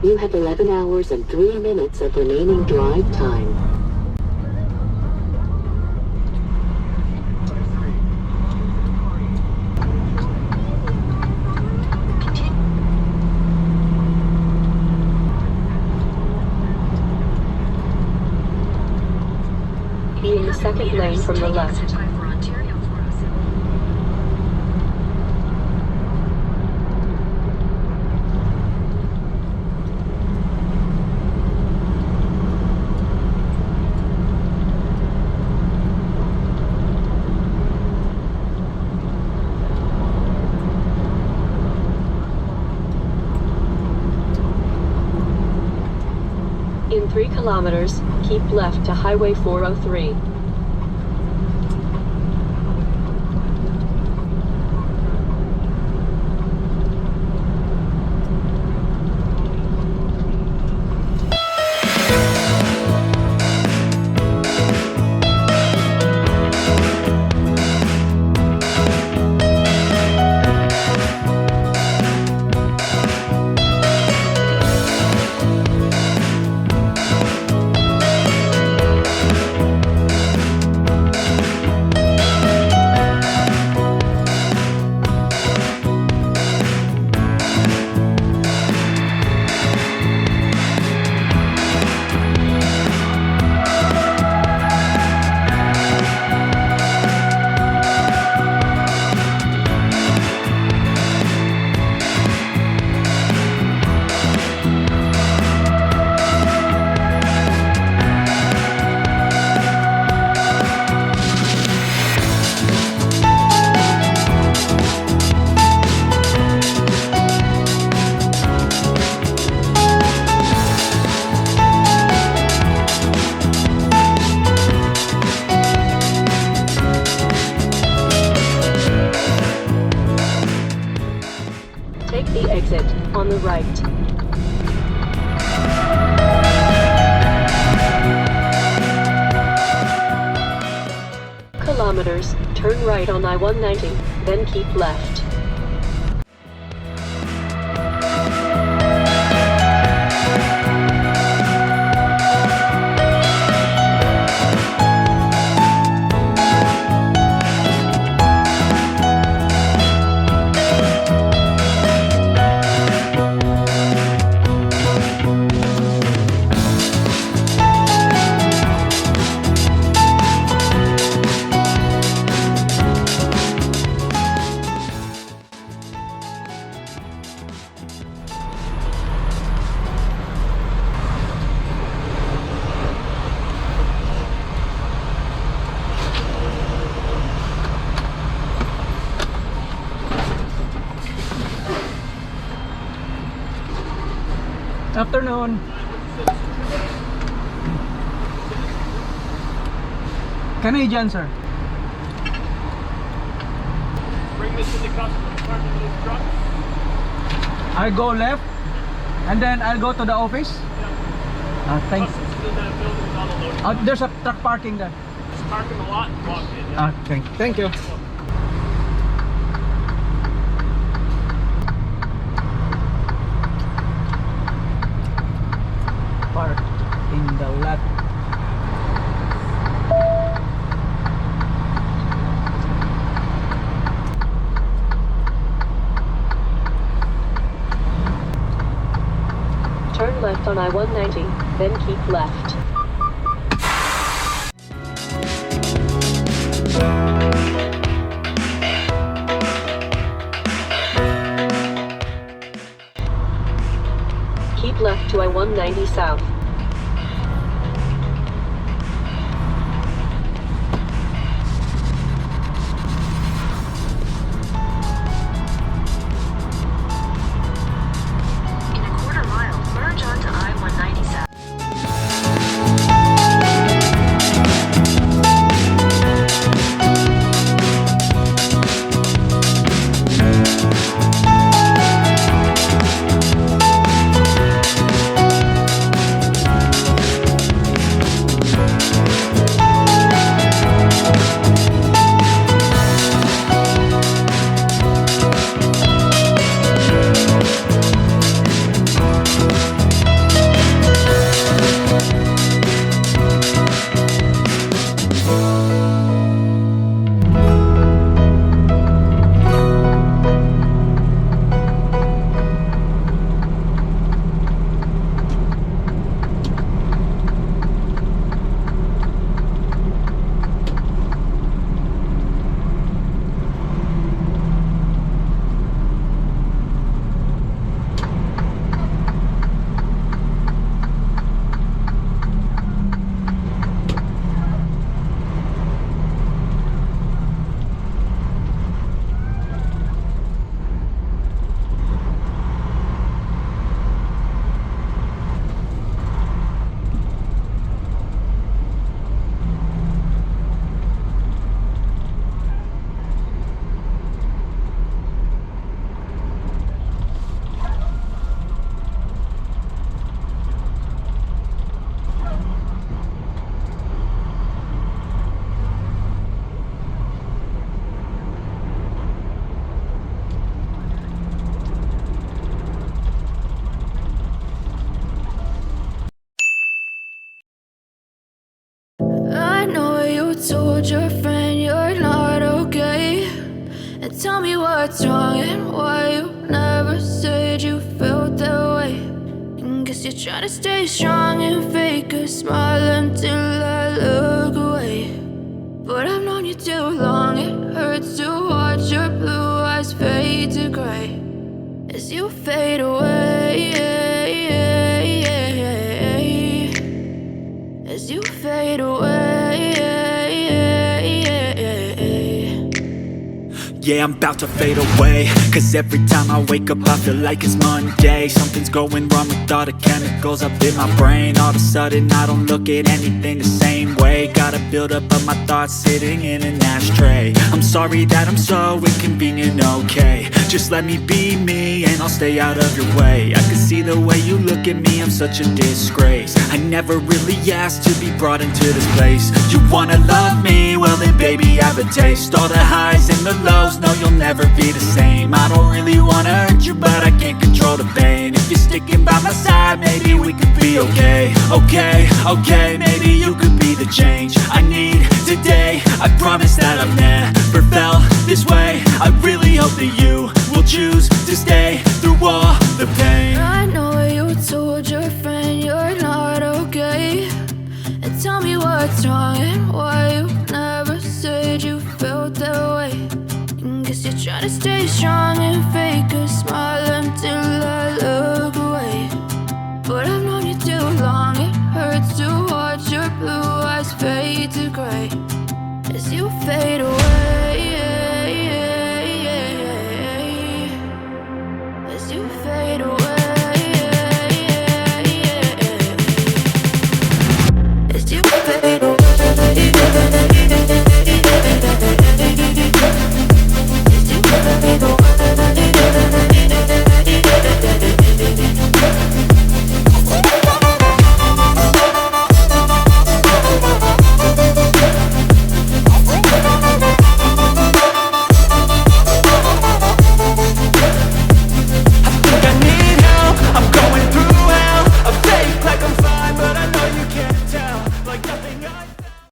You have 11 hours and 3 minutes of remaining drive time. Be in the second lane from the left. In 3 kilometers, keep left to Highway 403. Take the exit on the right. Kilometers, turn right on I-190, then keep left. Afternoon. Canadian, sir. Bring this to the customer department of this truck. I go left, and then I'll go to the office. Thanks. Customs in that building is on the loading. There's a truck parking there. Just park in the lot and walk in. Yeah. Thank you. Park in the lot. Turn left on I-190, then keep left. Keep left to I-190 south. In a quarter mile, merge onto I-190 south. Tell me what's wrong and why you never said you felt that way. And guess you're trying to stay strong and fake a smile until I look away. But I've known you too long, it hurts to watch your blue eyes fade to gray as you fade away, as you fade away. Yeah, I'm about to fade away, cause every time I wake up I feel like it's Monday. Something's going wrong with all the chemicals up in my brain. All of a sudden I don't look at anything the same way. Gotta build up of my thoughts sitting in an ashtray. I'm sorry that I'm so inconvenient, okay. Just let me be me and I'll stay out of your way. I can see the way you look at me, I'm such a disgrace. I never really asked to be brought into this place. You wanna love me? Well then baby have a taste. All the highs and the lows, no you'll never be the same. I don't really wanna hurt you but I can't control the pain. If you're sticking by my side maybe we could be okay. Okay, maybe you could be the change I need today. I promise that I've never felt this way. I really hope that you will choose to stay through all the pain. I know you told your friend you're not okay. And tell me what's wrong and why you never said you felt that way. And guess you're trying to stay strong and fake a smile until I look away.